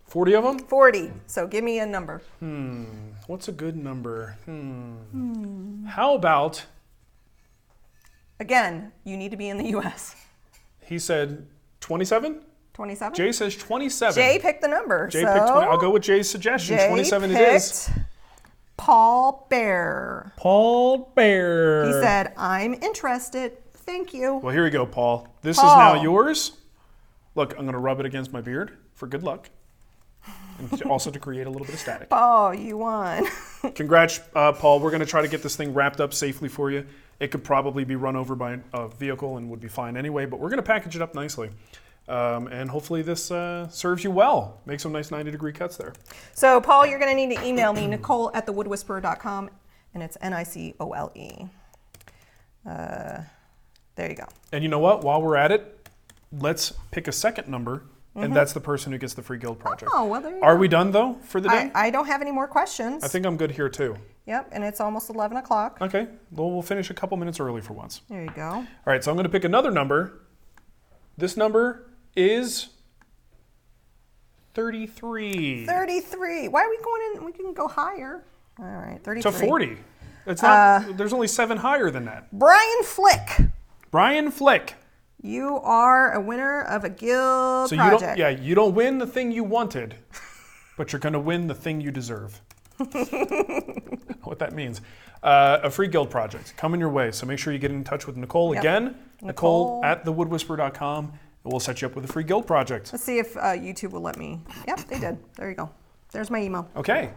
40 of them? 40. So give me a number. What's a good number? How about, Again, you need to be in the U.S. he said 27? 27? Jay says 27. Jay picked the number. Jay so picked 20. I'll go with Jay's suggestion. Jay 27 picked it is. Paul Bear. Paul Bear. He said, I'm interested. Thank you. Well, here we go, Paul. This Paul. is now yours. Look, I'm going to rub it against my beard for good luck. And also to create a little bit of static. Paul, you won. Congrats, Paul. We're going to try to get this thing wrapped up safely for you. It could probably be run over by a vehicle and would be fine anyway, but we're going to package it up nicely. And hopefully this serves you well. Make some nice 90-degree cuts there. So, Paul, you're going to need to email me, Nicole@thewoodwhisperer.com, and it's Nicole. There you go. And you know what? While we're at it, let's pick a second number, and that's the person who gets the free guild project. Oh, well, there you Are go. we done, though, for the day? I don't have any more questions. I think I'm good here, too. Yep, and it's almost 11 o'clock. Okay. Well, we'll finish a couple minutes early for once. There you go. All right, so I'm going to pick another number. This number is 33. 33. Why are we going in? We can go higher. All right, 33. To 40. It's not. There's only 7 higher than that. Brian Flick, Brian Flick. you are a winner of a guild So project. you don't win the thing you wanted, but you're going to win the thing you deserve. What that means. A free guild project coming your way. So make sure you get in touch with Nicole again. Nicole@thewoodwhisperer.com. And we'll set you up with a free guild project. Let's see if YouTube will let me. Yep, they did. There you go. There's my email. Okay.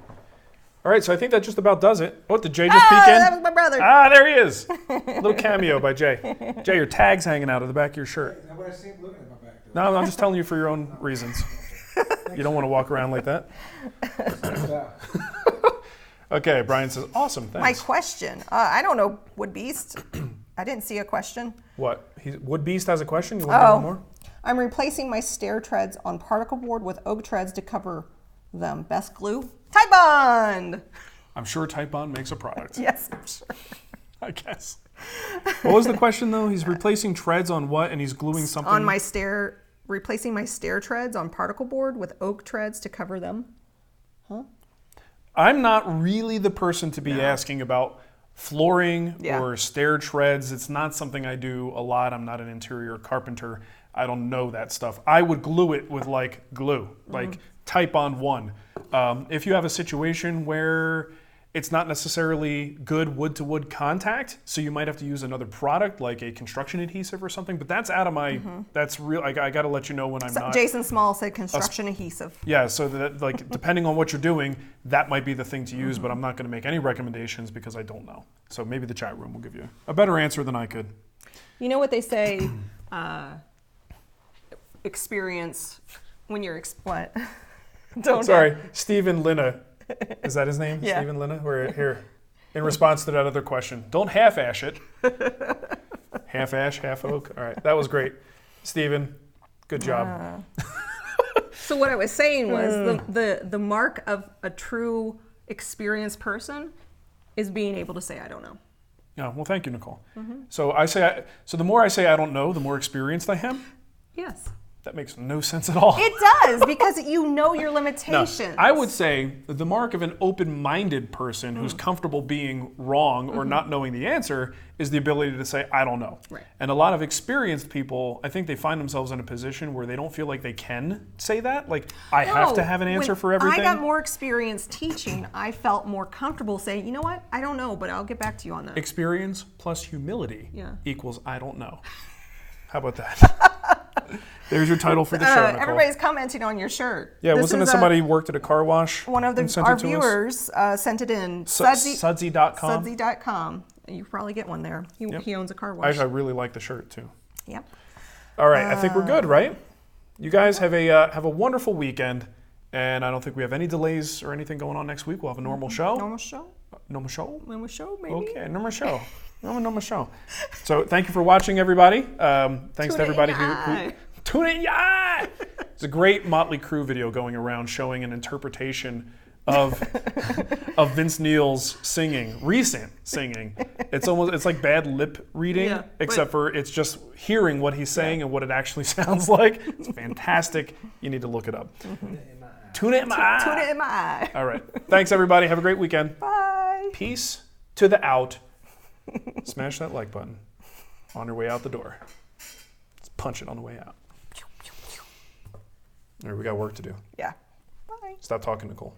All right, so I think that just about does it. Oh, did Jay just peek in? That was my brother. There he is. A little cameo by Jay. Jay, your tag's hanging out of the back of your shirt. Nobody's seen looking at my back door. No, I'm just telling you for your own reasons. You don't want to walk around like that. Okay, Brian says, awesome, My thanks. question. I don't know, Wood Beast. I didn't see a question. What? Wood Beast has a question? You want to know more? I'm replacing my stair treads on particle board with oak treads to cover them. Best glue? Tide Bond! I'm sure Type Bond makes a product. Yes, I'm sure. I guess. What was the question, though? He's replacing treads on what, and he's gluing something? On my stair, replacing my stair treads on particle board with oak treads to cover them. I'm not really the person to be asking about flooring Yeah. or stair treads. It's not something I do a lot. I'm not an interior carpenter. I don't know that stuff. I would glue it with like glue, like Type on 1. If you have a situation where it's not necessarily good wood-to-wood contact, so you might have to use another product like a construction adhesive or something, but that's out of my, that's real, I got to let you know when I'm not. Jason Small said construction adhesive. Yeah, so that, like, depending on what you're doing, that might be the thing to use, but I'm not going to make any recommendations because I don't know. So maybe the chat room will give you a better answer than I could. You know what they say, experience when you're, what? Don't Sorry, Stephen Linna. Is that his name? Yeah. Stephen Linna? Here. in response to that other question. Don't half-ash it. Half-ash, half-oak. All right, that was great. Steven, good job. So what I was saying was the mark of a true experienced person is being able to say, I don't know. Yeah, well, thank you, Nicole. So the more I say I don't know, the more experienced I am. Yes. That makes no sense at all. It does, because you know your limitations. No, I would say the mark of an open-minded person who's comfortable being wrong or not knowing the answer is the ability to say, I don't know. Right. And a lot of experienced people, I think they find themselves in a position where they don't feel like they can say that. Like, I have to have an answer for everything. I got more experience teaching. I felt more comfortable saying, you know what? I don't know, but I'll get back to you on that. Experience plus humility equals I don't know. How about that? There's your title for the show, Nicole. Everybody's commenting on your shirt. Yeah, wasn't it somebody who worked at a car wash? One of our viewers sent it in. Sudsy.com? Sudsy.com. You can probably get one there. He owns a car wash. Actually, I really like the shirt, too. Yep. All right, I think we're good, right? You guys have a wonderful weekend, and I don't think we have any delays or anything going on next week. We'll have a normal show. Normal show? Normal show? Normal show, maybe. Okay, normal show. Normal show. So thank you for watching, everybody. Thanks to everybody who tune in. Yeah, it's a great Motley Crue video going around showing an interpretation of Vince Neil's singing, recent singing. It's like bad lip reading, except for it's just hearing what he's saying and what it actually sounds like. It's fantastic. You need to look it up. Tune it in my eye. Tune it in my eye. All right. Thanks, everybody. Have a great weekend. Bye. Peace to the out. Smash that like button on your way out the door. Let's punch it on the way out. All right, we got work to do. Yeah. Bye. Stop talking, Nicole.